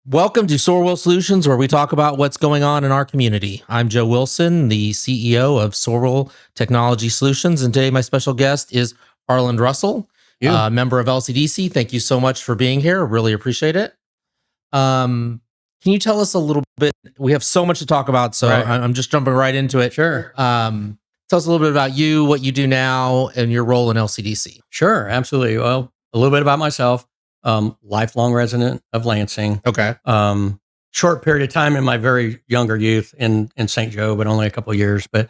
Welcome to SorWil Solutions, where we talk about what's going on in our community. I'm Joe Wilson, the CEO of SorWil Technology Solutions, and today my special guest is Harland Russell, member of LCDC. Thank you so much for being here. Really appreciate it. Can you tell us a little bit? We have so much to talk about, so I'm just jumping right into it. Sure. Tell us a little bit about you, what you do now, and your role in LCDC. Sure, absolutely. Well, a little bit about myself. Lifelong resident of Lansing. Okay. Short period of time in my very younger youth in St. Joe, but only a couple of years. But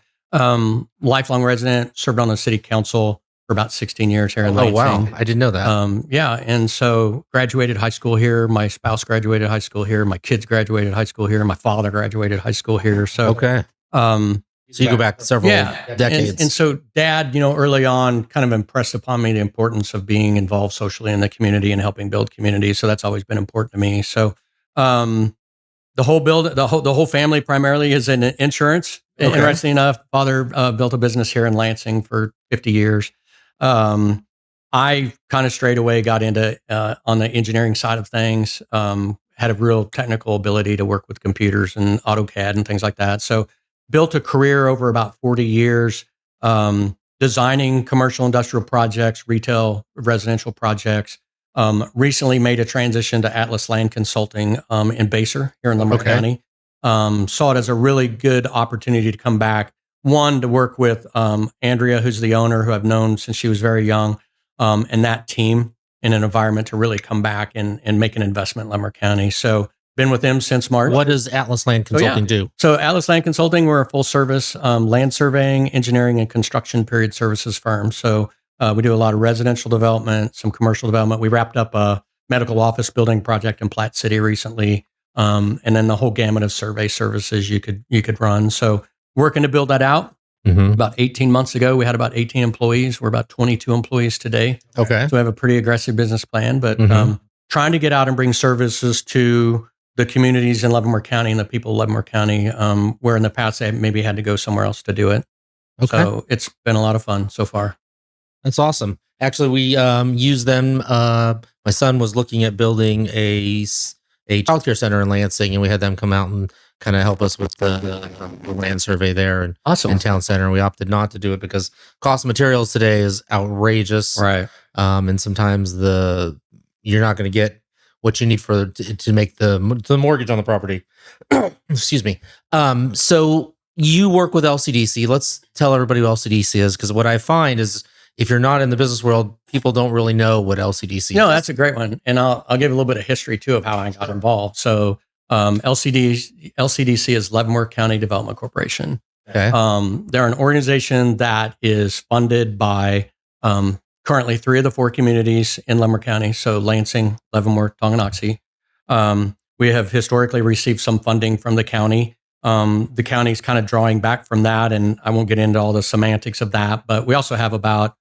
lifelong resident, served on the city council for about 16 years here in Lansing. Oh, wow. I didn't know that. Yeah. And so graduated high school here. My spouse graduated high school here. My kids graduated high school here. My father graduated high school here. So, okay. So you go back several decades. And so Dad, early on kind of impressed upon me the importance of being involved socially in the community and helping build communities. So that's always been important to me. So the whole family primarily is in insurance. Okay. Interestingly enough, father built a business here in Lansing for 50 years. I kind of straight away got into on the engineering side of things, had a real technical ability to work with computers and AutoCAD and things like that. So built a career over about 40 years, designing commercial industrial projects, retail, residential projects. Recently made a transition to Atlas Land Consulting in Baser here in Leavenworth County. Saw it as a really good opportunity to come back. One, to work with Andrea, who's the owner, who I've known since she was very young, and that team in an environment to really come back and make an investment in Leavenworth County. So been with them since March. What does Atlas Land Consulting do? So Atlas Land Consulting, we're a full service land surveying, engineering, and construction period services firm. So we do a lot of residential development, some commercial development. We wrapped up a medical office building project in Platte City recently, and then the whole gamut of survey services you could run. So working to build that out. Mm-hmm. About 18 months ago, we had about 18 employees. We're about 22 employees today. Okay. So we have a pretty aggressive business plan, but trying to get out and bring services to the communities in Leavenworth County and the people of Leavenworth County, where in the past they maybe had to go somewhere else to do it. Okay. So it's been a lot of fun so far. That's awesome. Actually, we use them. My son was looking at building a childcare center in Lansing, and we had them come out and kind of help us with the land survey there and in town center. And we opted not to do it because cost of materials today is outrageous. Right. And sometimes you're not going to get what you need to make the mortgage on the property. Excuse me. So you work with LCDC. Let's tell everybody what LCDC is, because what I find is if you're not in the business world, people don't really know what LCDC is. No, that's a great one. And I'll give a little bit of history too of how I got involved. So LCDC is Leavenworth County Development Corporation. Okay. They're an organization that is funded by currently 3 of the 4 communities in Leavenworth County. So Lansing, Leavenworth, Tonganoxie. We have historically received some funding from the county. The county's kind of drawing back from that, and I won't get into all the semantics of that, but we also have about,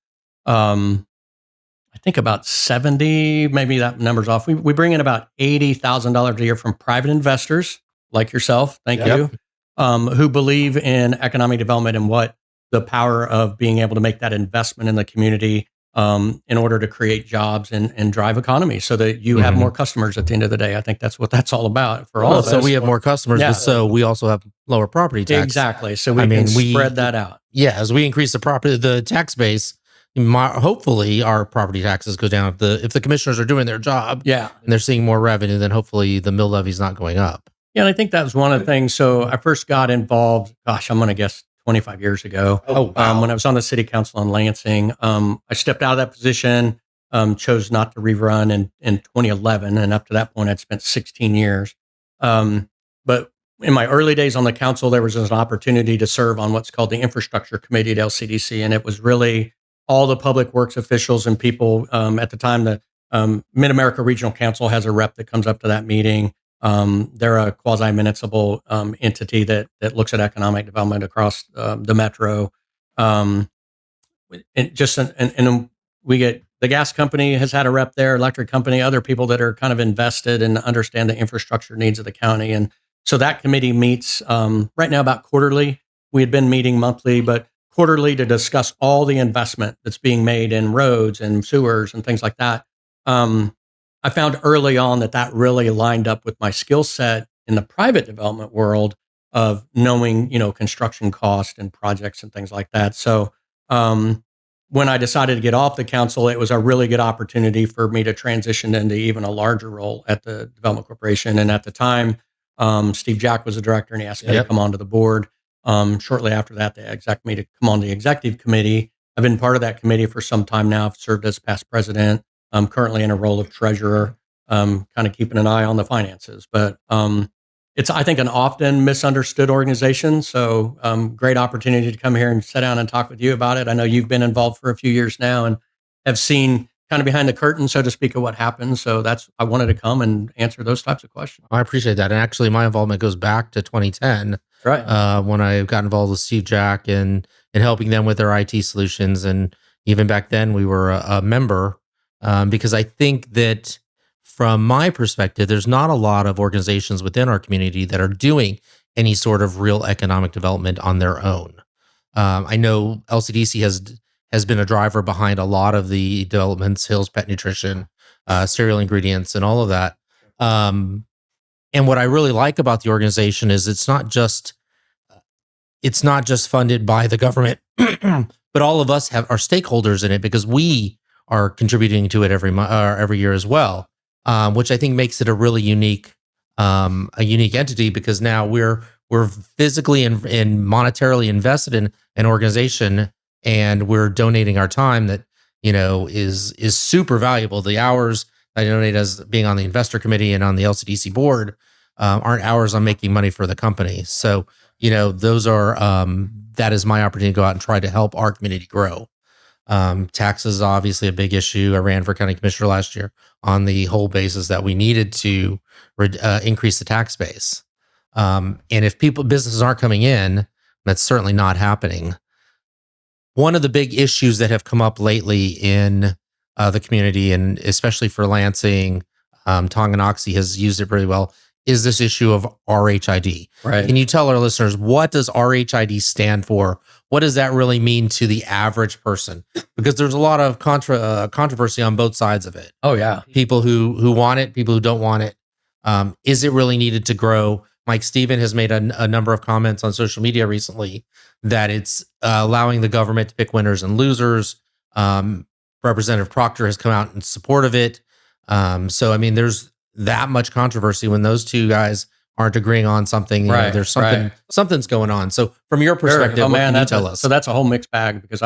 I think about 70, maybe that number's off. We bring in about $80,000 a year from private investors like yourself. Thank you. Who believe in economic development and what the power of being able to make that investment in the community in order to create jobs and drive economy so that you have more customers at the end of the day. I think that's what that's all about for all of us. So we have more customers, but so we also have lower property tax. Exactly. So we can spread that out. Yeah. As we increase the tax base, hopefully our property taxes go down. If the commissioners are doing their job and they're seeing more revenue, then hopefully the mill levy is not going up. Yeah. And I think that was one of the things. So I first got involved, I'm going to guess 25 years ago. Oh, wow. When I was on the city council in Lansing. I stepped out of that position, chose not to rerun in 2011. And up to that point, I'd spent 16 years. But in my early days on the council, there was an opportunity to serve on what's called the infrastructure committee at LCDC. And it was really all the public works officials and people. At the time, the Mid-America Regional Council has a rep that comes up to that meeting. They're a quasi-municipal entity that looks at economic development across the metro. And we get the gas company has had a rep there, electric company, other people that are kind of invested and understand the infrastructure needs of the county. And so that committee meets right now about quarterly. We had been meeting monthly, but quarterly to discuss all the investment that's being made in roads and sewers and things like that. I found early on that really lined up with my skill set in the private development world of knowing, construction cost and projects and things like that. So, when I decided to get off the council, it was a really good opportunity for me to transition into even a larger role at the Development Corporation. And at the time, Steve Jack was the director, and he asked me to come onto the board. Shortly after that, they asked me to come on the executive committee. I've been part of that committee for some time now. I've served as past president. I'm currently in a role of treasurer, kind of keeping an eye on the finances. But it's, I think, an often misunderstood organization. So great opportunity to come here and sit down and talk with you about it. I know you've been involved for a few years now and have seen kind of behind the curtain, so to speak, of what happens. So I wanted to come and answer those types of questions. I appreciate that. And actually, my involvement goes back to 2010. Right. When I got involved with Steve Jack and helping them with their IT solutions. And even back then, we were a member because I think that from my perspective, there's not a lot of organizations within our community that are doing any sort of real economic development on their own. I know LCDC has been a driver behind a lot of the developments, Hill's Pet Nutrition, cereal ingredients, and all of that. And what I really like about the organization is it's not just funded by the government, but all of us are stakeholders in it because we are contributing to it every year as well. Which I think makes it a really unique entity because now we're physically and monetarily invested in an organization, and we're donating our time that is super valuable. The hours I donate as being on the investor committee and on the LCDC board aren't hours I'm making money for the company. So those are that is my opportunity to go out and try to help our community grow. Taxes is obviously a big issue. I ran for county commissioner last year on the whole basis that we needed to increase the tax base. And if businesses aren't coming in, that's certainly not happening. One of the big issues that have come up lately in the community, and especially for Lansing, Tonganoxie has used it very well, is this issue of RHID. Right. Can you tell our listeners, what does RHID stand for? What does that really mean to the average person? Because there's a lot of controversy on both sides of it. Oh, yeah. People who want it, people who don't want it. Is it really needed to grow? Mike Stephen has made a number of comments on social media recently that it's allowing the government to pick winners and losers. Representative Proctor has come out in support of it. So, I mean, there's that much controversy when those two guys aren't agreeing on something. There's something's going on. So from your perspective, what can you tell us? So that's a whole mixed bag because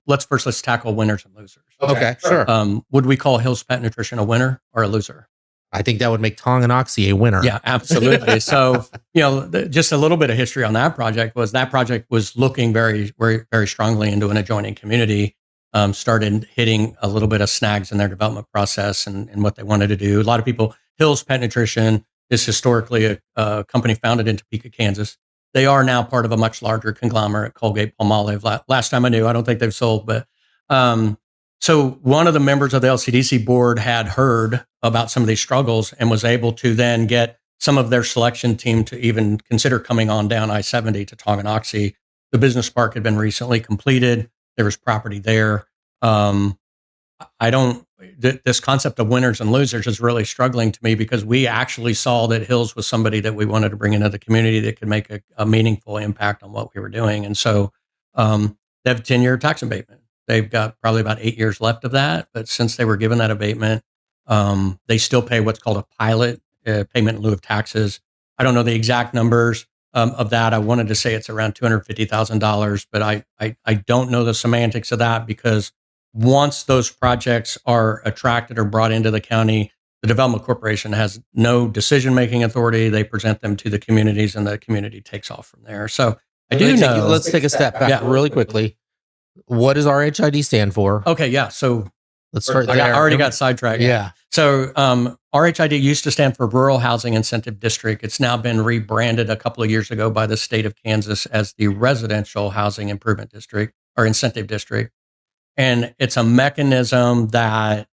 let's tackle winners and losers. Okay, sure. Would we call Hill's Pet Nutrition a winner or a loser? I think that would make Tonganoxie a winner. Yeah, absolutely. So, just a little bit of history on that project was looking very, very, very strongly into an adjoining community. Started hitting a little bit of snags in their development process and what they wanted to do. A lot of people, Hill's Pet Nutrition is historically a company founded in Topeka, Kansas. They are now part of a much larger conglomerate, Colgate-Palmolive. Last time I knew, I don't think they've sold, but so one of the members of the LCDC board had heard about some of these struggles and was able to then get some of their selection team to even consider coming on down I-70 to Tonganoxie. The business park had been recently completed. There was property there. This concept of winners and losers is really struggling to me because we actually saw that Hills was somebody that we wanted to bring into the community that could make a meaningful impact on what we were doing. And so they have a 10-year tax abatement. They've got probably about 8 years left of that. But since they were given that abatement, they still pay what's called a pilot payment in lieu of taxes. I don't know the exact numbers of that. I wanted to say it's around $250,000, but I don't know the semantics of that because once those projects are attracted or brought into the county, the Development Corporation has no decision-making authority. They present them to the communities and the community takes off from there. So let's take a step back really quickly. What does RHID stand for? Okay, yeah. So let's start there. I already got sidetracked. Yeah. So RHID used to stand for Rural Housing Incentive District. It's now been rebranded a couple of years ago by the state of Kansas as the Residential Housing Improvement District or Incentive District. And it's a mechanism that,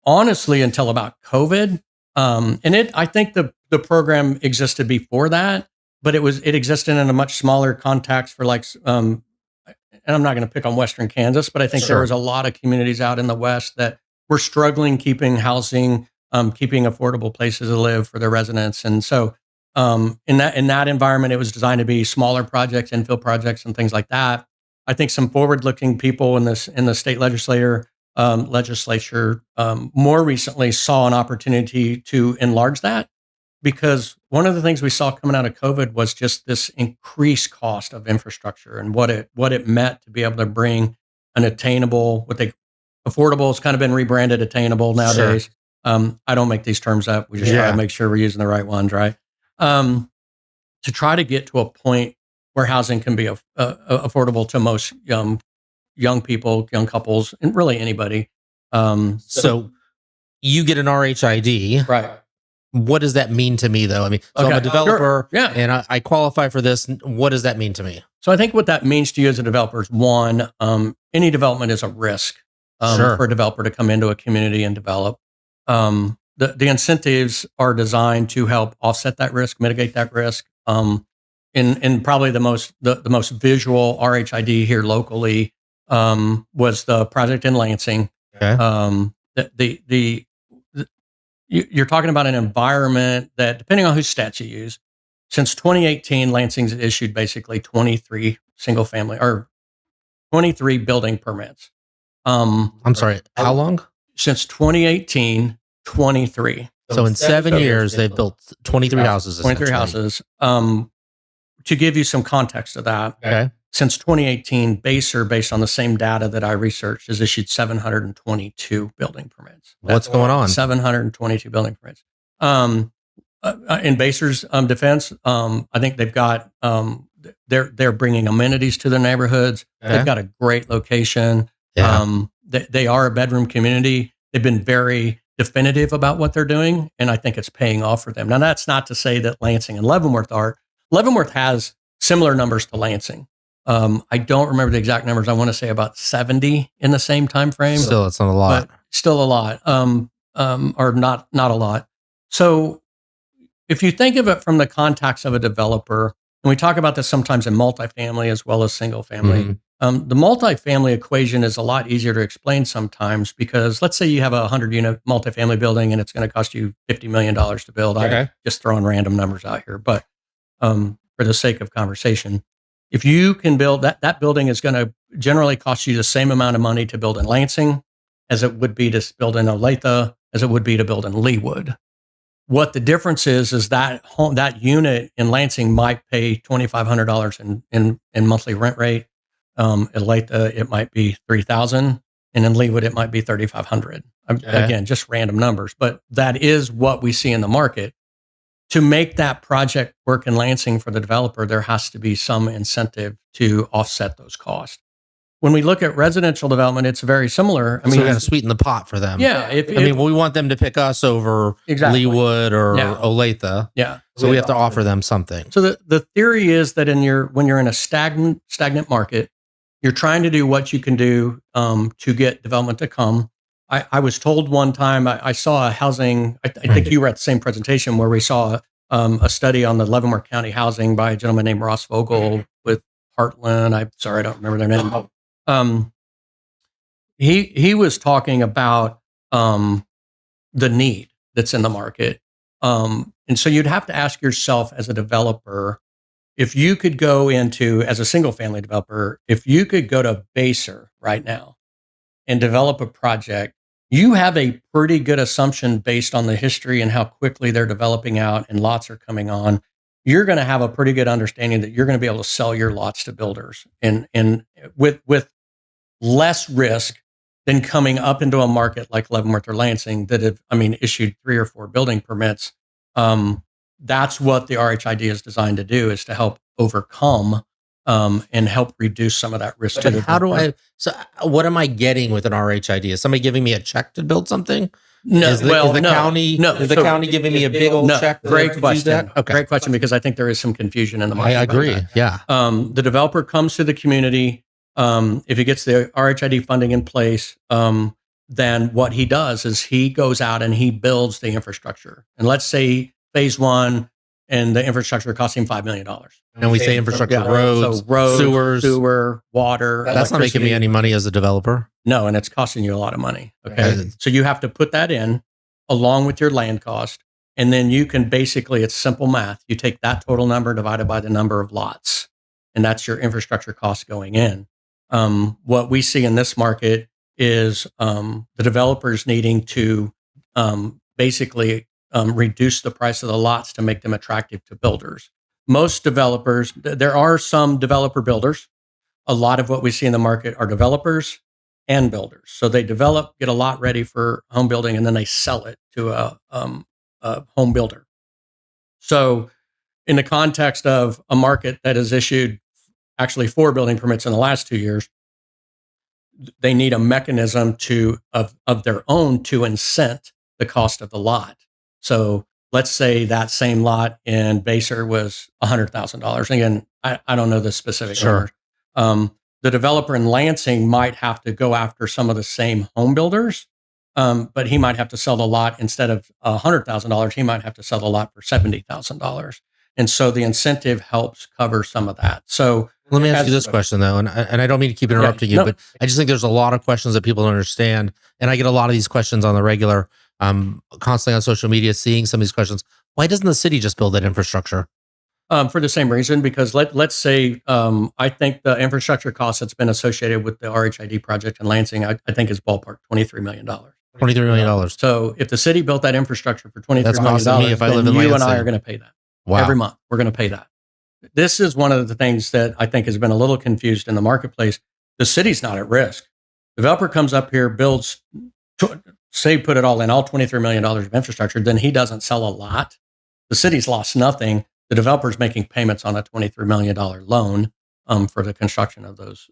honestly, until about COVID, I think the program existed before that, but it existed in a much smaller context for and I'm not going to pick on Western Kansas, but I think there was a lot of communities out in the West that were struggling keeping housing, keeping affordable places to live for their residents. And so in that environment, it was designed to be smaller projects, infill projects, and things like that. I think some forward-looking people in the state legislature more recently saw an opportunity to enlarge that, because one of the things we saw coming out of COVID was just this increased cost of infrastructure and what it meant to be able to bring an attainable, affordable. It's kind of been rebranded attainable nowadays. Sure. I don't make these terms up. We just try to make sure we're using the right ones, right? To try to get to a point where housing can be affordable to most young people, young couples, and really anybody. So you get an RHID, right? What does that mean to me, though? I mean, so I'm a developer, and I qualify for this. What does that mean to me? So I think what that means to you as a developer is, one, any development is a risk for a developer to come into a community and develop. The incentives are designed to help offset that risk, mitigate that risk. In probably the most visual RHID here locally was the project in Lansing. Okay. You're talking about an environment that, depending on whose stats you use, since 2018, Lansing's issued basically 23 single family or 23 building permits. I'm sorry, how long? Since 2018, 23. So in 7 years, they've built 23 houses. 23 houses. To give you some context of that, okay. Since 2018, Baser, based on the same data that I researched, has issued 722 building permits. What's going on? 722 building permits. In Baser's defense, I think they've got they're bringing amenities to their neighborhoods. Okay. They've got a great location. Yeah. They are a bedroom community. They've been very definitive about what they're doing, and I think it's paying off for them. Now, that's not to say that Lansing and Leavenworth are. Leavenworth has similar numbers to Lansing. I don't remember the exact numbers. I want to say about 70 in the same time frame. Still, it's not a lot. But still a lot, or not a lot. So if you think of it from the context of a developer, and we talk about this sometimes in multifamily as well as single family, the multifamily equation is a lot easier to explain sometimes, because let's say you have a 100-unit multifamily building and it's going to cost you $50 million to build. Okay. I'm just throwing random numbers out here, but for the sake of conversation, if you can build that building is going to generally cost you the same amount of money to build in Lansing as it would be to build in Olathe, as it would be to build in Leawood. What the difference is that unit in Lansing might pay $2,500 in monthly rent rate. At Olathe, it might be $3,000, and in Leawood, it might be $3,500. Again, just random numbers, but that is what we see in the market. To make that project work in Lansing for the developer, there has to be some incentive to offset those costs. When we look at residential development, it's very similar. So we got to sweeten the pot for them. Yeah. We want them to pick us over Leawood or Olathe. Yeah. So we have to offer them something. So the theory is that when you're in a stagnant market, you're trying to do what you can do to get development to come. I was told one time, I saw a housing, I think you were at the same presentation where we saw a study on the Leavenworth County housing by a gentleman named Ross Vogel with Harland. I'm sorry, I don't remember their name. He was talking about the need that's in the market. And so you'd have to ask yourself as a developer, if you could go into, as a single family developer, if you could go to Baser right now and develop a project, you have a pretty good assumption based on the history and how quickly they're developing out and lots are coming on. You're going to have a pretty good understanding that you're going to be able to sell your lots to builders and with less risk than coming up into a market like Leavenworth or Lansing that have, issued 3 or 4 building permits. That's what the RHID is designed to do, is to help overcome and help reduce some of that risk. So what am I getting with an RHID? Is somebody giving me a check to build something? No. Is the county giving me a big old check? Great question. Okay. Great question, because I think there is some confusion in the market. I agree. Yeah. The developer comes to the community. If he gets the RHID funding in place, then what he does is he goes out and he builds the infrastructure. And let's say phase 1 and the infrastructure costs him $5 million. And we say infrastructure, roads, so roads, sewers, sewer, water. That's not making me any money as a developer. No, and it's costing you a lot of money. Okay. Right. So you have to put that in along with your land cost. And then you can basically, it's simple math. You take that total number divided by the number of lots, and that's your infrastructure cost going in. What we see in this market is the developers needing to basically reduce the price of the lots to make them attractive to builders. Most developers, there are some developer builders. A lot of what we see in the market are developers and builders. So they develop, get a lot ready for home building, and then they sell it to a home builder. So in the context of a market that has issued actually 4 building permits in the last 2 years, they need a mechanism of their own to incent the cost of the lot. So let's say that same lot in Baser was $100,000. Again, I don't know the specific numbers. The developer in Lansing might have to go after some of the same home builders, but he might have to sell the lot instead of $100,000. He might have to sell the lot for $70,000. And so the incentive helps cover some of that. So let me ask you this question though, and I don't mean to keep interrupting you, but I just think there's a lot of questions that people don't understand. And I get a lot of these questions on the regular, constantly on social media, seeing some of these questions. Why doesn't the city just build that infrastructure? For the same reason, because let's say I think the infrastructure cost that's been associated with the RHID project in Lansing, I think is ballpark $23 million. $23 million. So if the city built that infrastructure for $23 That's million, costing me if I live in you Lansing. and I are going to pay that. Wow. Every month. We're going to pay that. This is one of the things that I think has been a little confused in the marketplace. The city's not at risk. Developer comes up here, builds, say, put it all in, all $23 million of infrastructure, then he doesn't sell a lot. The city's lost nothing. The developer's making payments on a $23 million loan for the construction of those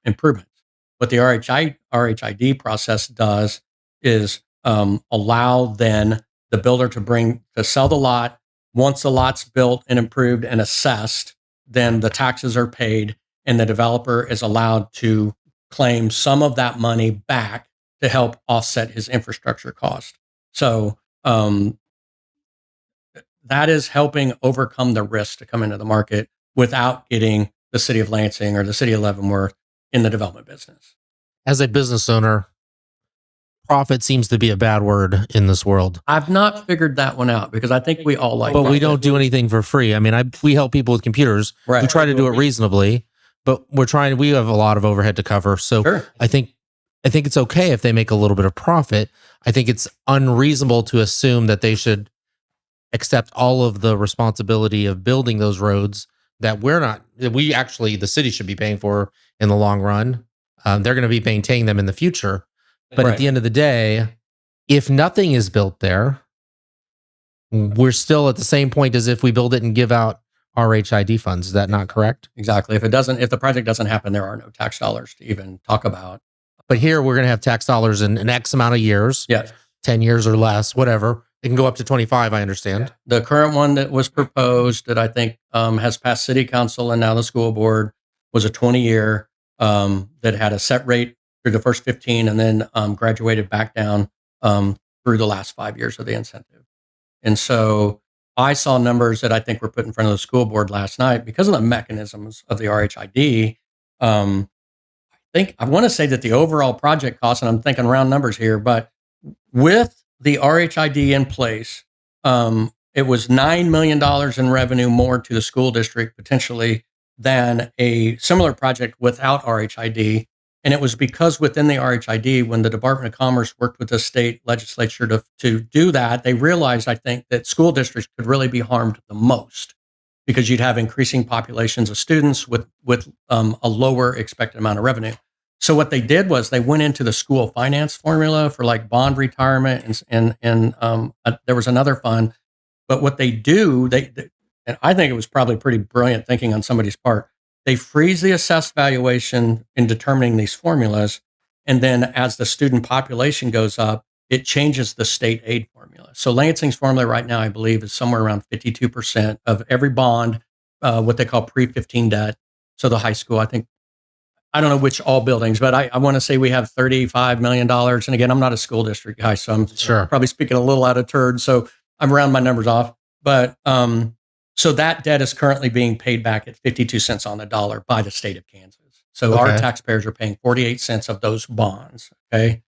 improvements. What the RHID process does is allow then the builder to sell the lot. Once the lot's built and improved and assessed, then the taxes are paid and the developer is allowed to claim some of that money back to help offset his infrastructure cost. So that is helping overcome the risk to come into the market without getting the city of Lansing or the city of Leavenworth in the development business. As a business owner, profit seems to be a bad word in this world. I've not figured that one out because I think we all like But profit. we don't do anything for free. I mean, we help people with computers. Right. We try to do it reasonably, but we have a lot of overhead to cover. So Sure. I think it's okay if they make a little bit of profit. I think it's unreasonable to assume that they should accept all of the responsibility of building those roads that the city should be paying for in the long run. They're going to be maintaining them in the future. But Right. at the end of the day, if nothing is built there, we're still at the same point as if we build it and give out RHID funds. Is that not correct? Exactly. If the project doesn't happen, there are no tax dollars to even talk about. But here we're going to have tax dollars in an X amount of years, Yes. 10 years or less, whatever. It can go up to 25, I understand. The current one that was proposed that I think has passed city council and now the school board was a 20-year that had a set rate through the first 15 and then graduated back down through the last 5 years of the incentive. And so I saw numbers that I think were put in front of the school board last night because of the mechanisms of the RHID. I want to say that the overall project cost, and I'm thinking round numbers here, but with the RHID in place, it was $9 million in revenue more to the school district potentially than a similar project without RHID. And it was because within the RHID, when the Department of Commerce worked with the state legislature to do that, they realized, I think, that school districts could really be harmed the most because you'd have increasing populations of students with a lower expected amount of revenue. So what they did was they went into the school finance formula for like bond retirement and there was another fund. But what they do, and I think it was probably pretty brilliant thinking on somebody's part. They freeze the assessed valuation in determining these formulas. And then as the student population goes up, it changes the state aid formula. So Lansing's formula right now, I believe, is somewhere around 52% of every bond, what they call pre-15 debt. So the high school, I don't know which all buildings, but I want to say we have $35 million. And again, I'm not a school district guy, so I'm probably speaking a little out of turn. So I'm rounding my numbers off. But so that debt is currently being paid back at 52 cents on the dollar by the state of Kansas. So our taxpayers are paying 48 cents of those bonds. Okay.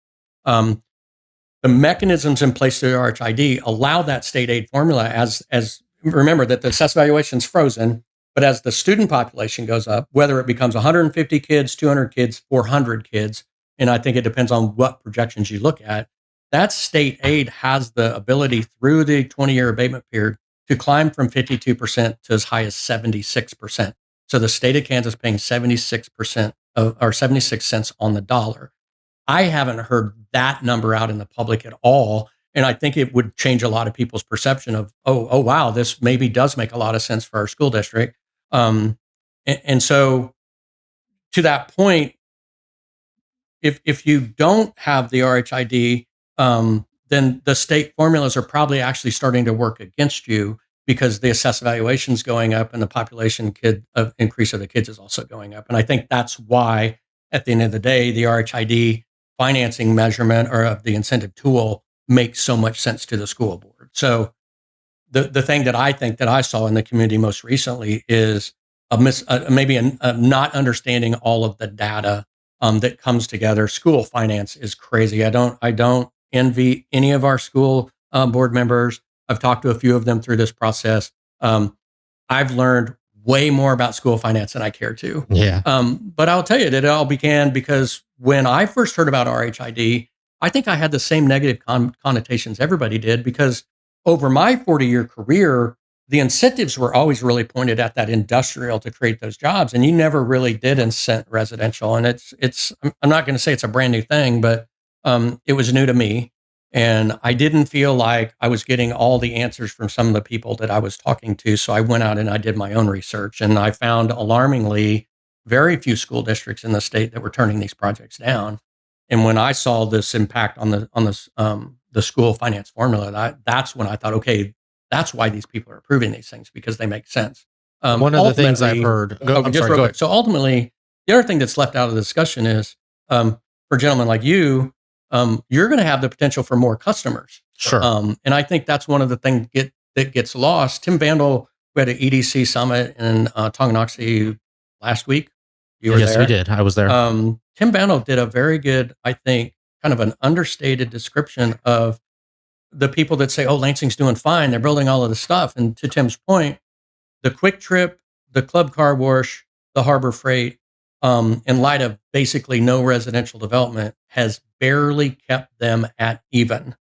The mechanisms in place through the RHID allow that state aid formula as remember that the assessed valuation is frozen, but as the student population goes up, whether it becomes 150 kids, 200 kids, 400 kids, and I think it depends on what projections you look at, that state aid has the ability through the 20-year abatement period to climb from 52% to as high as 76%. So the state of Kansas paying 76% or 76 cents on the dollar. I haven't heard that number out in the public at all. And I think it would change a lot of people's perception of, oh, wow, this maybe does make a lot of sense for our school district. And so to that point, if you don't have the RHID, then the state formulas are probably actually starting to work against you because the assessed valuation is going up and the population increase of the kids is also going up. And I think that's why, at the end of the day, the RHID financing measurement or of the incentive tool makes so much sense to the school board. So the thing that I think that I saw in the community most recently is maybe not understanding all of the data that comes together. School finance is crazy. I don't envy any of our school board members. I've talked to a few of them through this process. I've learned way more about school finance than I care to. Yeah. But I'll tell you that it all began because when I first heard about RHID, I think I had the same negative connotations everybody did, because over my 40-year career, the incentives were always really pointed at that industrial to create those jobs. And you never really did incent residential. And I'm not going to say it's a brand new thing, but it was new to me. And I didn't feel like I was getting all the answers from some of the people that I was talking to. So I went out and I did my own research, and I found alarmingly very few school districts in the state that were turning these projects down. And when I saw this impact on the school finance formula, that's when I thought, okay, that's why these people are approving these things, because they make sense. One of the things I've heard. Go ahead. So ultimately, the other thing that's left out of the discussion is for gentlemen like you, you're going to have the potential for more customers. Sure. And I think that's one of the things that gets lost. Tim Vandal, who had an EDC summit in Tonganoxie last week. You were there. Yes, we did. I was there. Tim Vandal did a very good, I think, kind of an understated description of the people that say, oh, Lansing's doing fine. They're building all of this stuff. And to Tim's point, the Quick Trip, the Club Car Wash, the Harbor Freight, in light of basically no residential development, has barely kept them at even.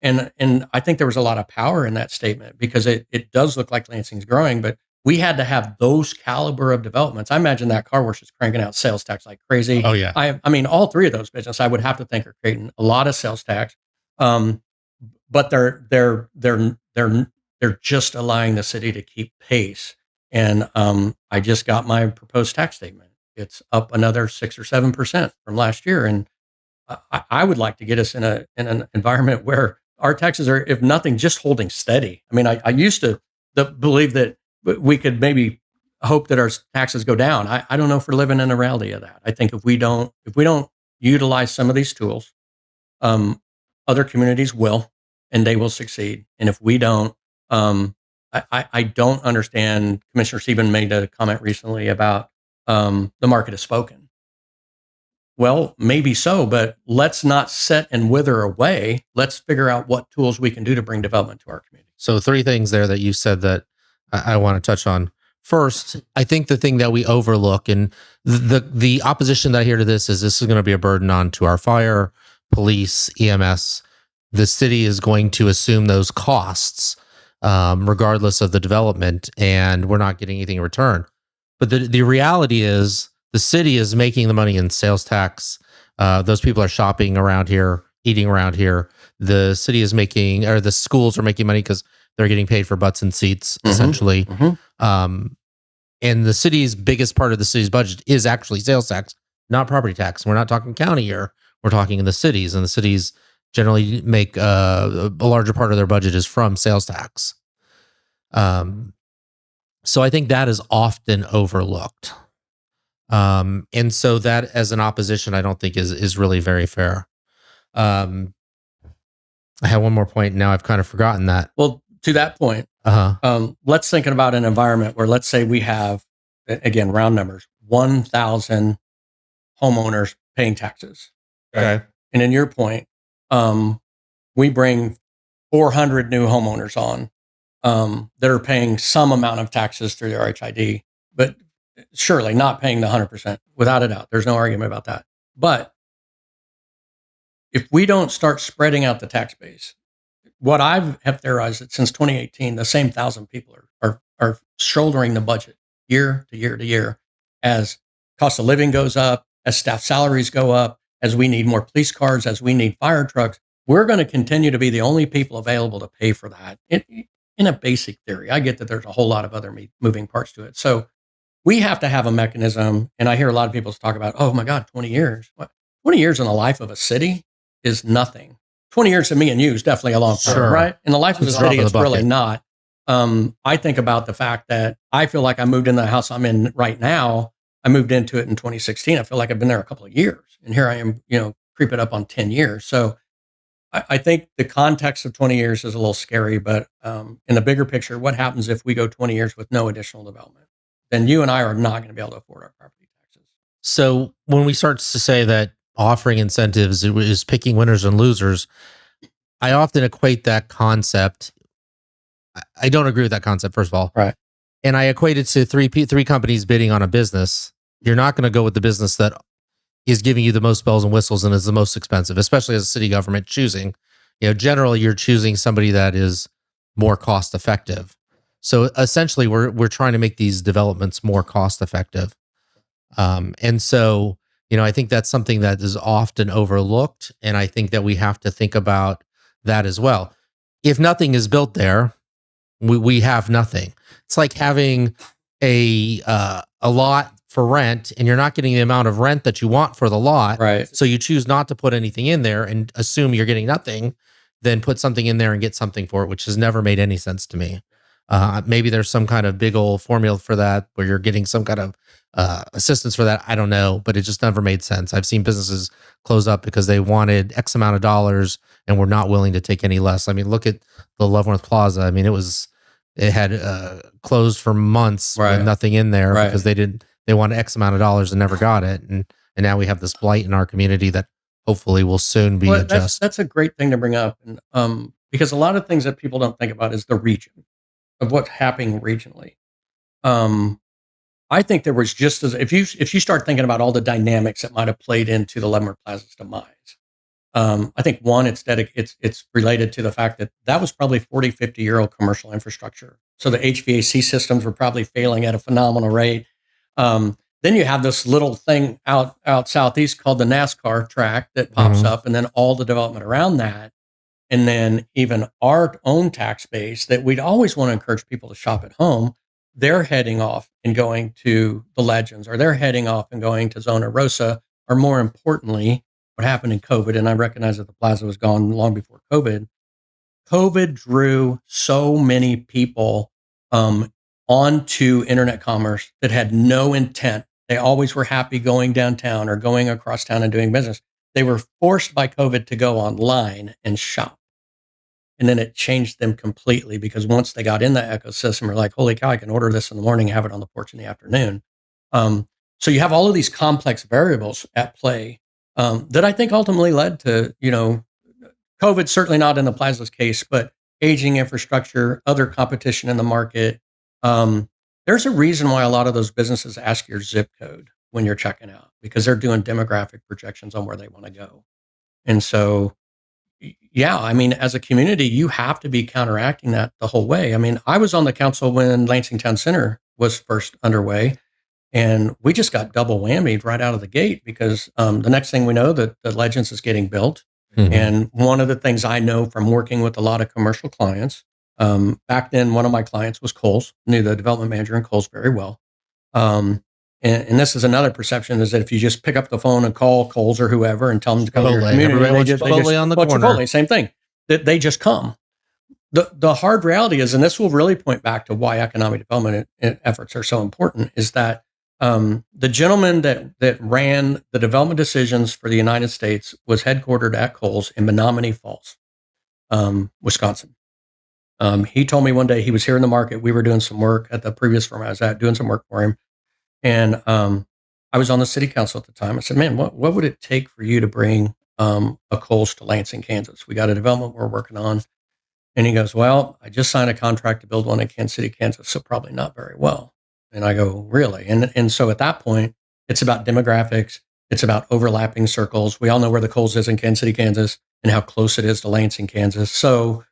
And I think there was a lot of power in that statement, because it does look like Lansing's growing, but we had to have those caliber of developments. I imagine that car wash is cranking out sales tax like crazy. Oh yeah. I mean, all three of those businesses I would have to think are creating a lot of sales tax. But they're just allowing the city to keep pace. And I just got my proposed tax statement. It's up another 6 or 7% from last year. And I would like to get us in an environment where our taxes are, if nothing, just holding steady. I mean, I used to believe that we could maybe hope that our taxes go down. I don't know if we're living in the reality of that. I think if we don't utilize some of these tools, other communities will, and they will succeed. And if we don't, I don't understand. Commissioner Sieben made a comment recently about the market has spoken. Well, maybe so, but let's not set and wither away. Let's figure out what tools we can do to bring development to our community. So 3 things there that you said that I want to touch on. First, I think the thing that we overlook, and the opposition that I hear to this is going to be a burden on to our fire, police, EMS. The city is going to assume those costs, regardless of the development, and we're not getting anything in return. But the reality is the city is making the money in sales tax. Those people are shopping around here, eating around here. The city is making, or the schools are making money because they're getting paid for butts and seats, essentially. Mm-hmm. And the city's biggest part of the city's budget is actually sales tax, not property tax. We're not talking county here. We're talking in the cities, and the cities generally make a larger part of their budget is from sales tax. So I think that is often overlooked. And so that, as an opposition, I don't think is really very fair. I have one more point. Now I've kind of forgotten that. Well, to that point, let's think about an environment where, let's say we have, again, round numbers, 1,000 homeowners paying taxes. Okay. And in your point, we bring 400 new homeowners on that are paying some amount of taxes through the RHID, but surely not paying the 100%, without a doubt. There's no argument about that. But if we don't start spreading out the tax base, what I have theorized that since 2018, the same 1,000 people are shouldering the budget year to year to year as cost of living goes up, as staff salaries go up, as we need more police cars, as we need fire trucks. We're going to continue to be the only people available to pay for that. In a basic theory, I get that there's a whole lot of other moving parts to it. So we have to have a mechanism. And I hear a lot of people talk about, oh my God, 20 years. What? 20 years in the life of a city is nothing. 20 years to me and you is definitely a long time, Sure. right? In the life of a city, it's really not. I think about the fact that I feel like I moved into the house I'm in right now. I moved into it in 2016. I feel like I've been there a couple of years, and here I am, creeping up on 10 years. So I think the context of 20 years is a little scary, but in the bigger picture, what happens if we go 20 years with no additional development? Then you and I are not going to be able to afford our property taxes. So when we start to say that offering incentives is picking winners and losers, I often equate that concept. I don't agree with that concept, first of all. Right. And I equate it to three companies bidding on a business. You're not going to go with the business that is giving you the most bells and whistles and is the most expensive, especially as a city government choosing. Generally you're choosing somebody that is more cost effective. So essentially we're trying to make these developments more cost effective. And so, I think that's something that is often overlooked. And I think that we have to think about that as well. If nothing is built there, we have nothing. It's like having a lot for rent, and you're not getting the amount of rent that you want for the lot. Right. So you choose not to put anything in there and assume you're getting nothing, then put something in there and get something for it, which has never made any sense to me. Maybe there's some kind of big old formula for that where you're getting some kind of assistance for that. I don't know, but it just never made sense. I've seen businesses close up because they wanted X amount of dollars and were not willing to take any less. I mean, look at the Leavenworth Plaza. I mean, it had closed for months with nothing in there because they wanted X amount of dollars and never got it. And now we have this blight in our community that hopefully will soon be adjusted. That's a great thing to bring up. And because a lot of things that people don't think about is the region of what's happening regionally. I think there was just as if you start thinking about all the dynamics that might have played into the Leavenworth Plaza's demise. I think one, it's related to the fact that was probably 40, 50-year-old commercial infrastructure. So the HVAC systems were probably failing at a phenomenal rate. Then you have this little thing out southeast called the NASCAR track that pops up, and then all the development around that. And then even our own tax base that we'd always want to encourage people to shop at home, they're heading off and going to the Legends, or they're heading off and going to Zona Rosa, or more importantly, what happened in COVID. And I recognize that the plaza was gone long before COVID. COVID drew so many people onto internet commerce that had no intent. They always were happy going downtown or going across town and doing business. They were forced by COVID to go online and shop. And then it changed them completely, because once they got in the ecosystem, they're like, holy cow, I can order this in the morning, have it on the porch in the afternoon. So you have all of these complex variables at play that I think ultimately led to, COVID, certainly not in the Plaza's case, but aging infrastructure, other competition in the market. There's a reason why a lot of those businesses ask your zip code when you're checking out, because they're doing demographic projections on where they want to go. And so, yeah, I mean, as a community, you have to be counteracting that the whole way. I mean, I was on the council when Lansing Town Center was first underway, and we just got double whammied right out of the gate, because the next thing we know, the Legends is getting built. Mm-hmm. And one of the things I know from working with a lot of commercial clients, back then, one of my clients was Kohl's, knew the development manager in Kohl's very well. And this is another perception, is that if you just pick up the phone and call Kohl's or whoever and tell them to come to your community, they just on the corner. Chipotle, same thing. They just come. The hard reality is, and this will really point back to why economic development efforts are so important, is that the gentleman that ran the development decisions for the United States was headquartered at Kohl's in Menominee Falls, Wisconsin. He told me one day he was here in the market. We were doing some work at the previous firm I was at, doing some work for him. And I was on the city council at the time. I said, man, what would it take for you to bring a Kohl's to Lansing, Kansas? We got a development we're working on. And he goes, well, I just signed a contract to build one in Kansas City, Kansas, so probably not very well. And I go, really? And so at that point, it's about demographics. It's about overlapping circles. We all know where the Kohl's is in Kansas City, Kansas, and how close it is to Lansing, Kansas. So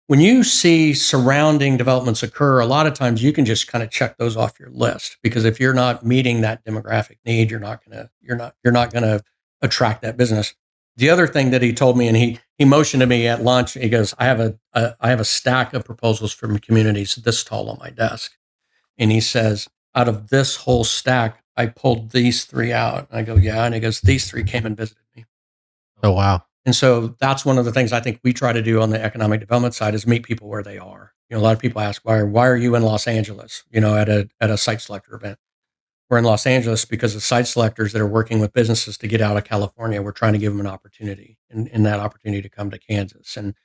when you see surrounding developments occur, a lot of times you can just kind of check those off your list, because if you're not meeting that demographic need, you're not gonna attract that business. The other thing that he told me, and he motioned to me at lunch, he goes, I have a stack of proposals from communities this tall on my desk. And he says, out of this whole stack, I pulled these 3 out. And I go, yeah. And he goes, these 3 came and visited me. Oh, wow. And so that's one of the things I think we try to do on the economic development side, is meet people where they are. A lot of people ask, why are you in Los Angeles, at a site selector event? We're in Los Angeles because the site selectors that are working with businesses to get out of California, we're trying to give them an opportunity, and that opportunity to come to Kansas. And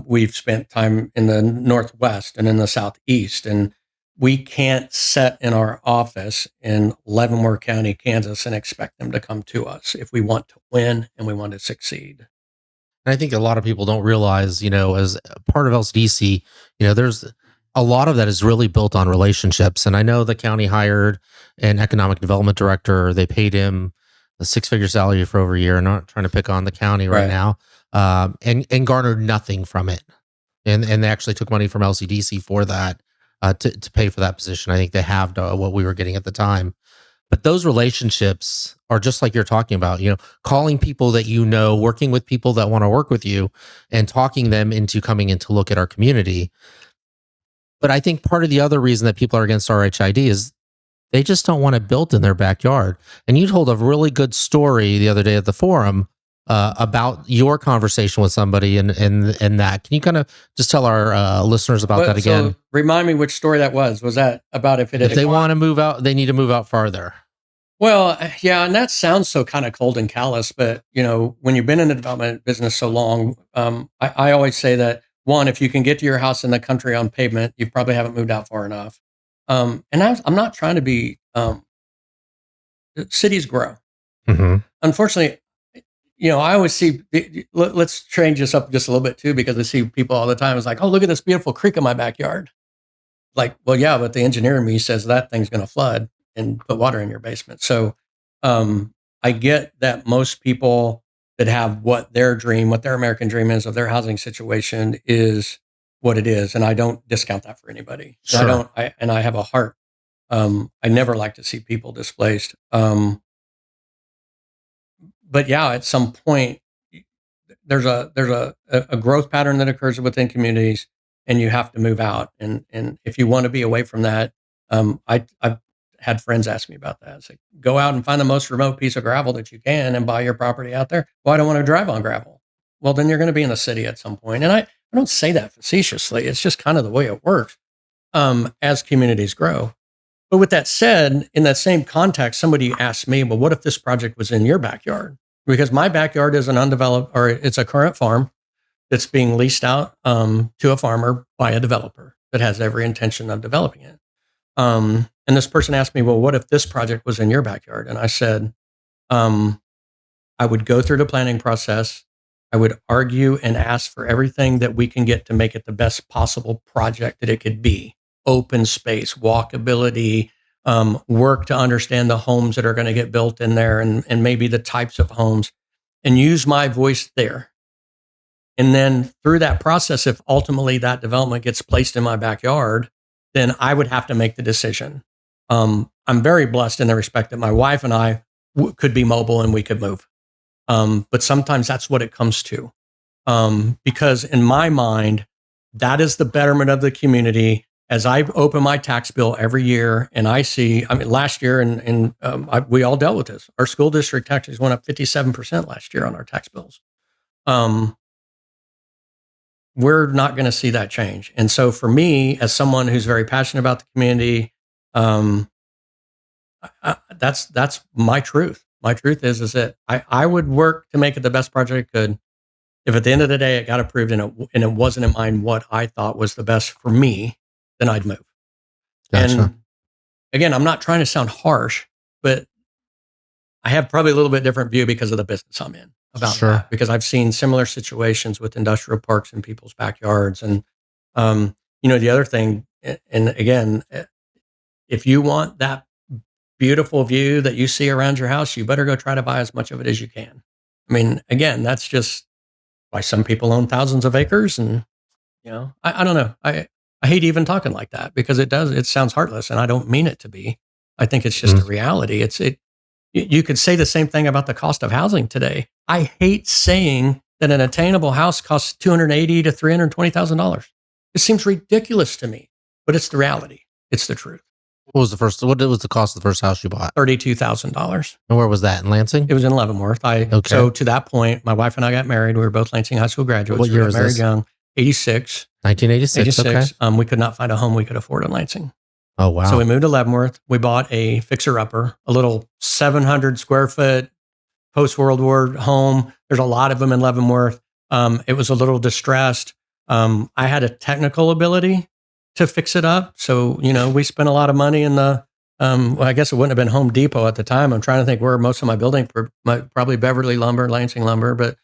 we've spent time in the Northwest and in the Southeast, and we can't sit in our office in Leavenworth County, Kansas, and expect them to come to us if we want to win and we want to succeed. And I think a lot of people don't realize, as part of LCDC, there's a lot of that is really built on relationships. And I know the county hired an economic development director. They paid him a 6-figure salary for over a year. I'm not trying to pick on the county right now, and garnered nothing from it. And they actually took money from LCDC for that, to pay for that position. I think they halved what we were getting at the time. But those relationships are just like you're talking about, calling people that working with people that want to work with you, and talking them into coming in to look at our community. But I think part of the other reason that people are against RHID is they just don't want it built in their backyard. And you told a really good story the other day at the forum about your conversation with somebody and that. Can you kind of just tell our listeners about that again? So remind me which story that was. Was that about if they want to move out, they need to move out farther? Well, yeah, and that sounds so kind of cold and callous, but when you've been in the development business so long, I always say that, one, if you can get to your house in the country on pavement, you probably haven't moved out far enough. And I'm not trying to be. Cities grow. Mm-hmm. Unfortunately, I always see. Let's change this up just a little bit too, because I see people all the time. It's like, oh, look at this beautiful creek in my backyard. Like, well, yeah, but the engineer in me says that thing's going to flood and put water in your basement. So I get that most people that have what their American dream is of their housing situation is what it is. And I don't discount that for anybody. Sure. I have a heart. I never like to see people displaced. But yeah, at some point, there's a growth pattern that occurs within communities, and you have to move out. And if you want to be away from that, I've had friends ask me about that. It's like, go out and find the most remote piece of gravel that you can and buy your property out there. Well, I don't want to drive on gravel. Well, then you're going to be in the city at some point. And I don't say that facetiously. It's just kind of the way it works as communities grow. But with that said, in that same context, somebody asked me, well, what if this project was in your backyard? Because my backyard is an undeveloped, or it's a current farm that's being leased out to a farmer by a developer that has every intention of developing it. And this person asked me, well, what if this project was in your backyard? And I said, I would go through the planning process. I would argue and ask for everything that we can get to make it the best possible project that it could be. Open space, walkability, work to understand the homes that are going to get built in there, and maybe the types of homes, and use my voice there. And then through that process, if ultimately that development gets placed in my backyard, then I would have to make the decision. I'm very blessed in the respect that my wife and I could be mobile and we could move. But sometimes that's what it comes to. Because in my mind, that is the betterment of the community. As I open my tax bill every year and I see, last year, we all dealt with this. Our school district taxes went up 57% last year on our tax bills. We're not going to see that change. And so for me, as someone who's very passionate about the community, that's my truth. My truth is that I would work to make it the best project I could. If at the end of the day it got approved and it wasn't in mind what I thought was the best for me, then I'd move. Gotcha. And again, I'm not trying to sound harsh, but I have probably a little bit different view because of the business I'm in about that, because I've seen similar situations with industrial parks in people's backyards. And, the other thing, and again, if you want that beautiful view that you see around your house, you better go try to buy as much of it as you can. I mean, again, that's just why some people own thousands of acres. And, I don't know. I hate even talking like that because it sounds heartless, and I don't mean it to be. I think it's just a reality. You could say the same thing about the cost of housing today. I hate saying that an attainable house costs $280,000 to $320,000. It seems ridiculous to me, but it's the reality. It's the truth. What was the cost of the first house you bought? $32,000. And where was that, in Lansing? It was in Leavenworth. So to that point, my wife and I got married. We were both Lansing High School graduates. What year was married this? Young, 86. 1986. Okay. We could not find a home we could afford in Lansing. Oh, wow. So we moved to Leavenworth. We bought a fixer-upper, a little 700 square foot post-World War home. There's a lot of them in Leavenworth. It was a little distressed. I had a technical ability to fix it up. So, we spent a lot of money in I guess it wouldn't have been Home Depot at the time. I'm trying to think where most of my building, probably Beverly Lumber, Lansing Lumber. But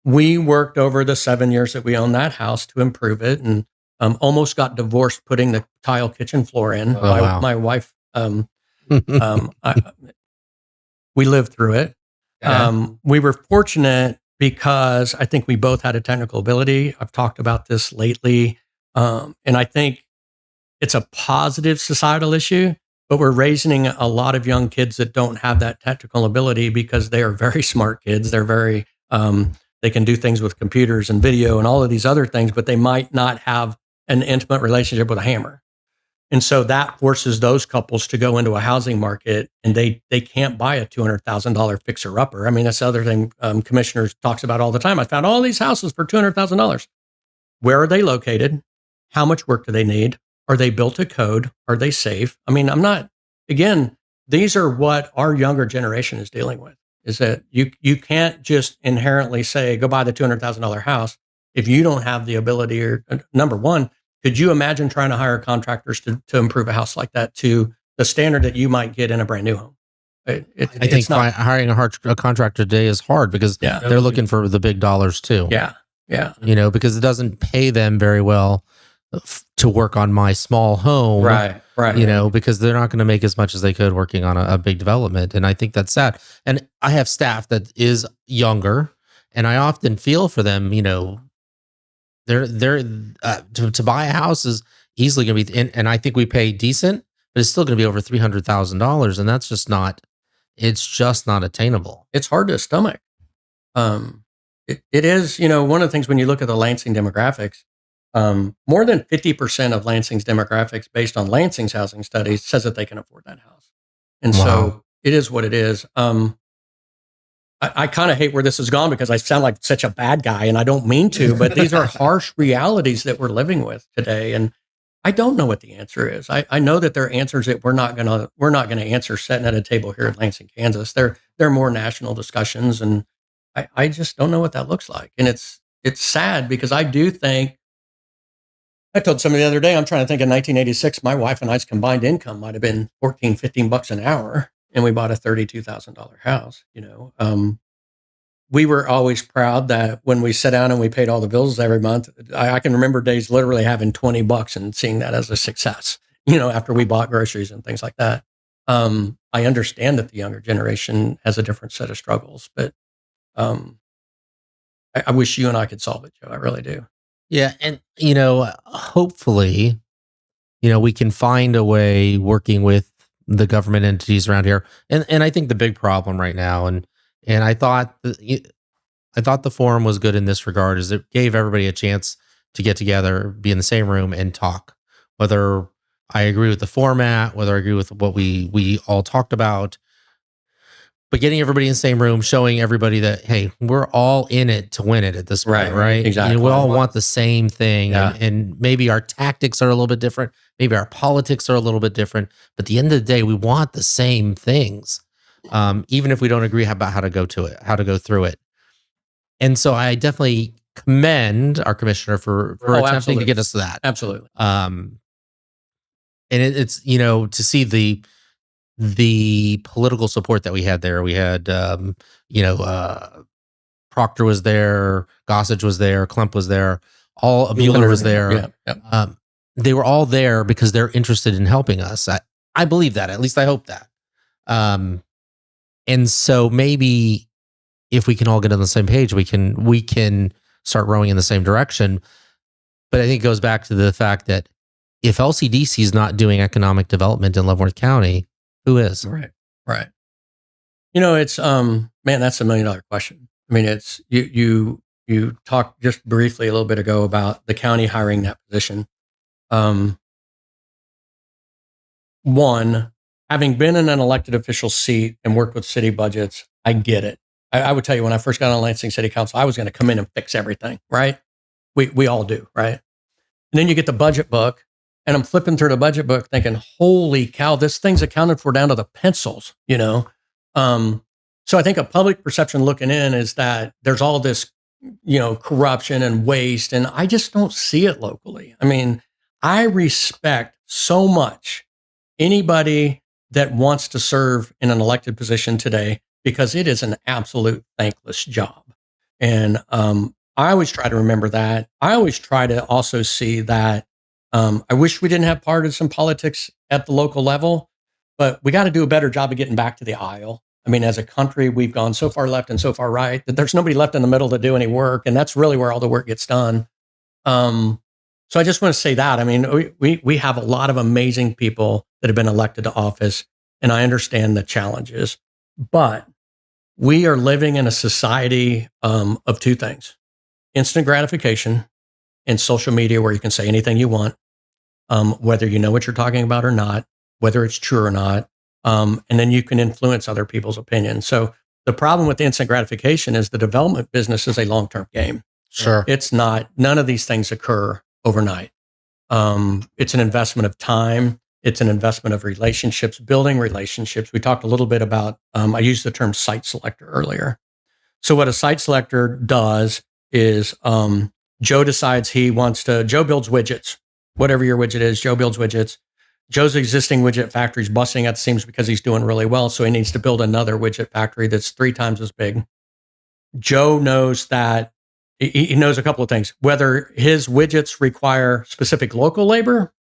we worked over the 7 years that we owned that house to improve it, and almost got divorced putting the tile kitchen floor in. Wow. My wife, we lived through it. We were fortunate because I think we both had a technical ability. I've talked about this lately. And I think it's a positive societal issue, but we're raising a lot of young kids that don't have that technical ability because they are very smart kids. They're very, they can do things with computers and video and all of these other things, but they might not have an intimate relationship with a hammer. And so that forces those couples to go into a housing market, and they can't buy a $200,000 fixer-upper. I mean, that's the other thing commissioners talks about all the time. I found all these houses for $200,000. Where are they located? How much work do they need? Are they built to code? Are they safe? I mean, these are what our younger generation is dealing with, is that you can't just inherently say, go buy the $200,000 house if you don't have the ability. Or number one, could you imagine trying to hire contractors to improve a house like that to the standard that you might get in a brand new home? I think hiring a contractor today is hard because they're looking for the big dollars too. Yeah. Because it doesn't pay them very well to work on my small home. Right. Because they're not going to make as much as they could working on a big development. And I think that's sad. And I have staff that is younger, and I often feel for them, they're to buy a house is easily going to be, and I think we pay decent, but it's still going to be over $300,000. And that's just it's just not attainable. It's hard to stomach. It is, one of the things when you look at the Lansing demographics, more than 50% of Lansing's demographics based on Lansing's housing studies says that they can afford that house. And so it is what it is. I kind of hate where this has gone because I sound like such a bad guy, and I don't mean to, but these are harsh realities that we're living with today. And I don't know what the answer is. I know that there are answers that we're not gonna answer sitting at a table here in Lansing, Kansas. They're more national discussions, and I just don't know what that looks like. And it's sad because I do think, I told somebody the other day, I'm trying to think in 1986, my wife and I's combined income might have been $14-15 an hour, and we bought a $32,000 house. We were always proud that when we sat down and we paid all the bills every month, I can remember days literally having $20 and seeing that as a success, after we bought groceries and things like that. I understand that the younger generation has a different set of struggles, but I wish you and I could solve it, Joe. I really do. Yeah. And, hopefully, we can find a way working with the government entities around here. And I think the big problem right now, and I thought the forum was good in this regard, is it gave everybody a chance to get together, be in the same room and talk, whether I agree with the format, whether I agree with what we all talked about, but getting everybody in the same room, showing everybody that, hey, we're all in it to win it at this point, right? Exactly. We all want the same thing. Yeah. And maybe our tactics are a little bit different. Maybe our politics are a little bit different. But at the end of the day, we want the same things, even if we don't agree about how to go through it. And so I definitely commend our commissioner for attempting to get us to that. Absolutely. And it's, to see the political support that we had there. We had, Proctor was there, Gossage was there, Klemp was there, all Bueller was there. Yeah. They were all there because they're interested in helping us. I believe that. At least I hope that. And so maybe if we can all get on the same page, we can start rowing in the same direction. But I think it goes back to the fact that if LCDC is not doing economic development in Leavenworth County, who is? Right. It's man, that's $1 million question. I mean, it's you talked just briefly a little bit ago about the county hiring that position. One, having been in an elected official seat and worked with city budgets, I get it. I would tell you when I first got on Lansing City Council, I was going to come in and fix everything, right? We all do, right? And then you get the budget book, and I'm flipping through the budget book thinking, holy cow, this thing's accounted for down to the pencils, So I think a public perception looking in is that there's all this, corruption and waste, and I just don't see it locally. I mean, I respect so much anybody that wants to serve in an elected position today because it is an absolute thankless job. And I always try to remember that. I always try to also see that I wish we didn't have partisan politics at the local level, but we got to do a better job of getting back to the aisle. I mean, as a country, we've gone so far left and so far right that there's nobody left in the middle to do any work. And that's really where all the work gets done. So I just want to say that. I mean, we have a lot of amazing people that have been elected to office, and I understand the challenges. But we are living in a society of two things: instant gratification and social media, where you can say anything you want, whether you know what you're talking about or not, whether it's true or not. And then you can influence other people's opinions. So the problem with instant gratification is the development business is a long-term game. Sure. It's not, none of these things occur overnight. It's an investment of time. It's an investment of relationships, building relationships. We talked a little bit about, I used the term site selector earlier. So what a site selector does is Joe decides Joe builds widgets. Whatever your widget is, Joe builds widgets. Joe's existing widget factory is busting at the seams because he's doing really well. So he needs to build another widget factory that's 3 times as big. Joe knows that he knows a couple of things, whether his widgets require specific local labor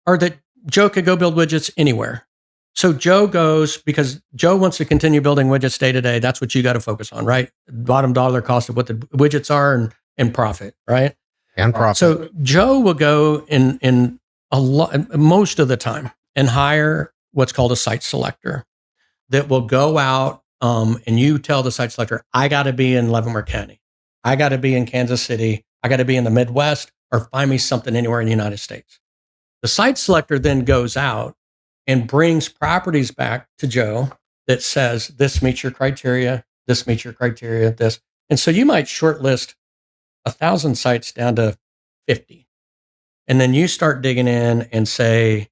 or that Joe could go build widgets anywhere. So Joe goes, because Joe wants to continue building widgets day to day. That's what you got to focus on, right? Bottom dollar cost of what the widgets are and profit, right? And profit. So Joe will go in a lot, most of the time, and hire what's called a site selector that will go out and you tell the site selector, I got to be in Leavenworth County. I got to be in Kansas City. I got to be in the Midwest, or find me something anywhere in the United States. The site selector then goes out and brings properties back to Joe that says, this meets your criteria, this meets your criteria, this. And so you might shortlist 1,000 sites down to 50. And then you start digging in and say,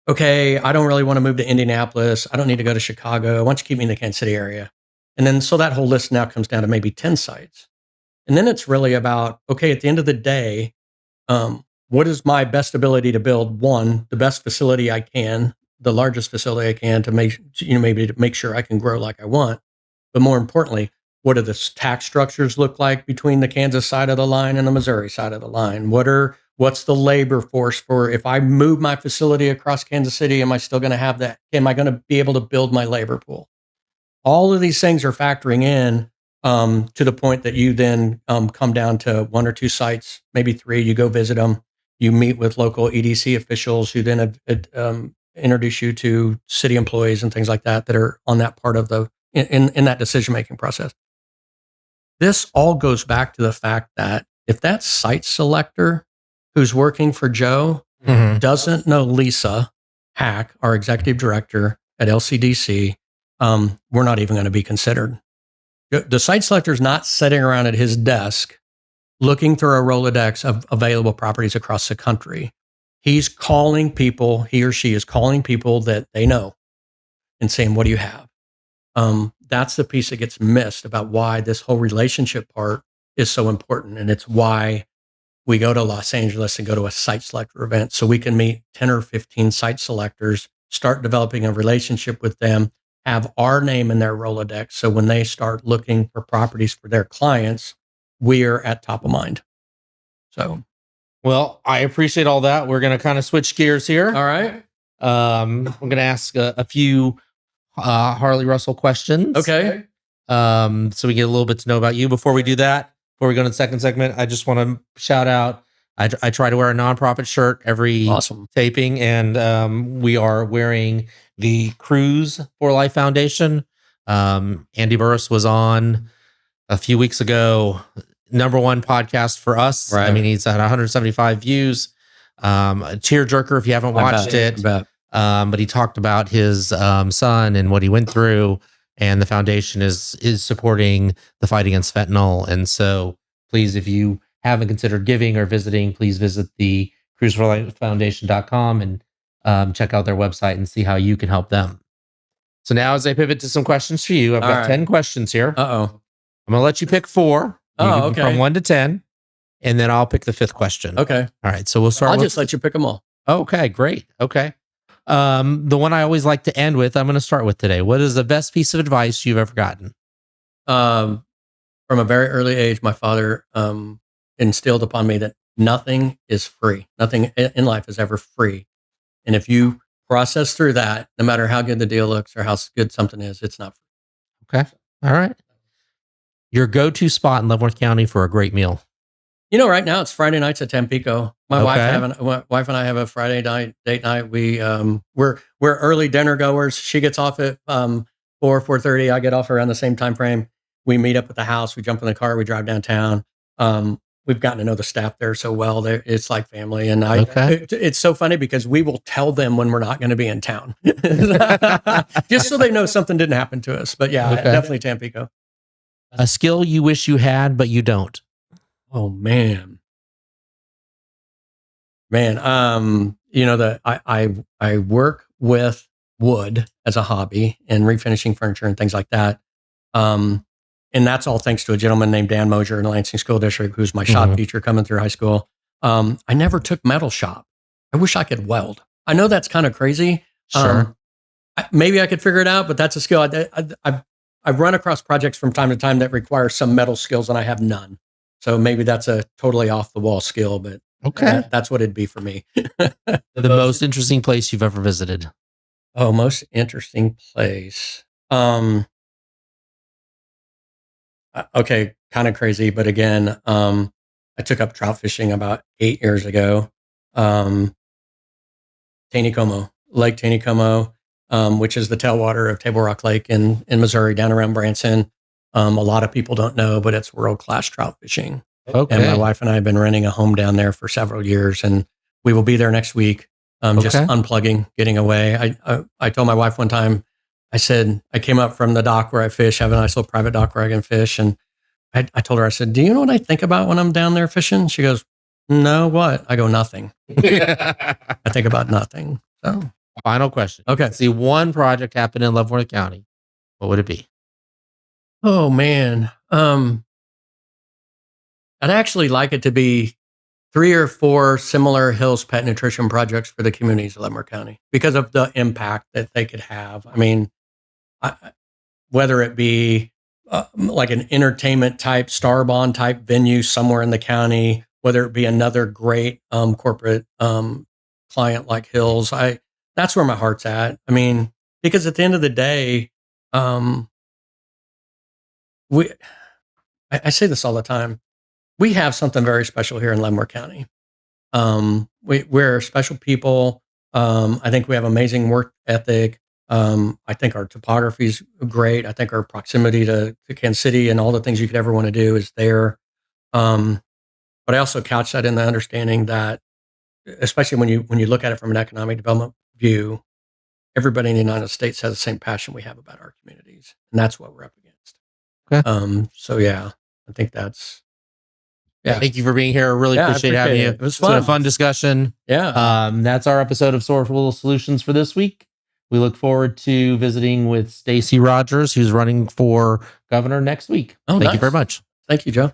okay, I don't really want to move to Indianapolis. I don't need to go to Chicago. Why don't you keep me in the Kansas City area? And then so that whole list now comes down to maybe 10 sites. And then it's really about, okay, at the end of the day, what is my best ability to build? One, the best facility I can, the largest facility I can to make, maybe to make sure I can grow like I want. But more importantly, what do the tax structures look like between the Kansas side of the line and the Missouri side of the line? What's the labor force for, if I move my facility across Kansas City, am I still going to have that? Am I going to be able to build my labor pool? All of these things are factoring in to the point that you then come down to 1 or 2 sites, maybe 3, you go visit them, you meet with local EDC officials who then introduce you to city employees and things like that are on that part of in that decision-making process. This all goes back to the fact that if that site selector who's working for Joe doesn't know Lisa Hack, our executive director at LCDC, we're not even going to be considered. The site selector is not sitting around at his desk looking through a Rolodex of available properties across the country. He's calling people, he or she is calling people that they know and saying, what do you have? That's the piece that gets missed about why this whole relationship part is so important. And it's why we go to Los Angeles and go to a site selector event so we can meet 10 or 15 site selectors start developing a relationship with them, have our name in their Rolodex. So when they start looking for properties for their clients, we're at top of mind. So, well, I appreciate all that. We're going to kind of switch gears here. all right. I'm going to ask a few Harley Russell questions. Okay. So we get a little bit to know about you. Before we do that, before we go to the second segment, I just want to shout out. I try to wear a nonprofit shirt every taping, and we are wearing the Cruise for Life Foundation. Andy Burris was on a few weeks ago. #1 podcast for us. Right. I mean, he's at 175 views. A tearjerker if you haven't watched it. But he talked about his son and what he went through, and the foundation is supporting the fight against fentanyl. And so please, if you haven't considered giving or visiting, please visit the cruiseforlifefoundation.com and check out their website and see how you can help them. So now as I pivot to some questions for you, I've got 10 questions here. Uh-oh. I'm going to let you pick 4. Okay. From 1 to 10, and then I'll pick the 5th question. Okay. All right. So we'll start. I'll just let you pick them all. Okay, great. Okay. The one I always like to end with, I'm going to start with today. What is the best piece of advice you've ever gotten? From a very early age, my father instilled upon me that nothing is free. Nothing in life is ever free. And if you process through that, no matter how good the deal looks or how good something is, it's not free. Okay. All right. Your go-to spot in Leavenworth County for a great meal? Right now it's Friday nights at Tampico. My wife and I have a Friday night date night. We're early dinner goers. She gets off at 4:30. I get off around the same time frame. We meet up at the house. We jump in the car. We drive downtown. We've gotten to know the staff there so well. It's like family. And it's so funny because we will tell them when we're not going to be in town, just so they know something didn't happen to us. But yeah, definitely Tampico. A skill you wish you had, but you don't. Oh man. I work with wood as a hobby and refinishing furniture and things like that. And that's all thanks to a gentleman named Dan Mosier in the Lansing School District, who's my shop teacher coming through high school. I never took metal shop. I wish I could weld. I know that's kind of crazy. Sure. Maybe I could figure it out, but that's a skill. I've run across projects from time to time that require some metal skills, and I have none. So maybe that's a totally off the wall skill, but that's what it'd be for me. The most interesting place you've ever visited? Oh, most interesting place. Okay, kind of crazy, but again, I took up trout fishing about 8 years ago. Lake Taneycomo, which is the tailwater of Table Rock Lake in Missouri, down around Branson. A lot of people don't know, but it's world-class trout fishing. Okay. And my wife and I have been renting a home down there for several years, and we will be there next week. Just unplugging, getting away. I told my wife one time, I said, I came up from the dock where I fish, have a nice little private dock where I can fish. And I told her, I said, do you know what I think about when I'm down there fishing? She goes, no, what? I go, nothing. I think about nothing. So, final question. Okay. See one project happen in Leavenworth County. What would it be? Oh man. I'd actually like it to be 3 or 4 similar Hills pet nutrition projects for the communities of Leavenworth County because of the impact that they could have. I mean, whether it be like an entertainment type, Starbond type venue somewhere in the county, whether it be another great corporate client like Hills, that's where my heart's at. I mean, because at the end of the day, I say this all the time. We have something very special here in Leavenworth County. We're special people. I think we have amazing work ethic. I think our topography is great. I think our proximity to Kansas City and all the things you could ever want to do is there. But I also couch that in the understanding that, especially when you look at it from an economic development view, everybody in the United States has the same passion we have about our communities, and that's what we're up against. Okay. So yeah, I think that's. Yeah. Thank you for being here. I really appreciate having you. It was fun. It's been a fun discussion. Yeah. That's our episode of SorWil Solutions for this week. We look forward to visiting with Stacey Rogers, who's running for governor next week. Oh, Thank you very much. Thank you, Joe.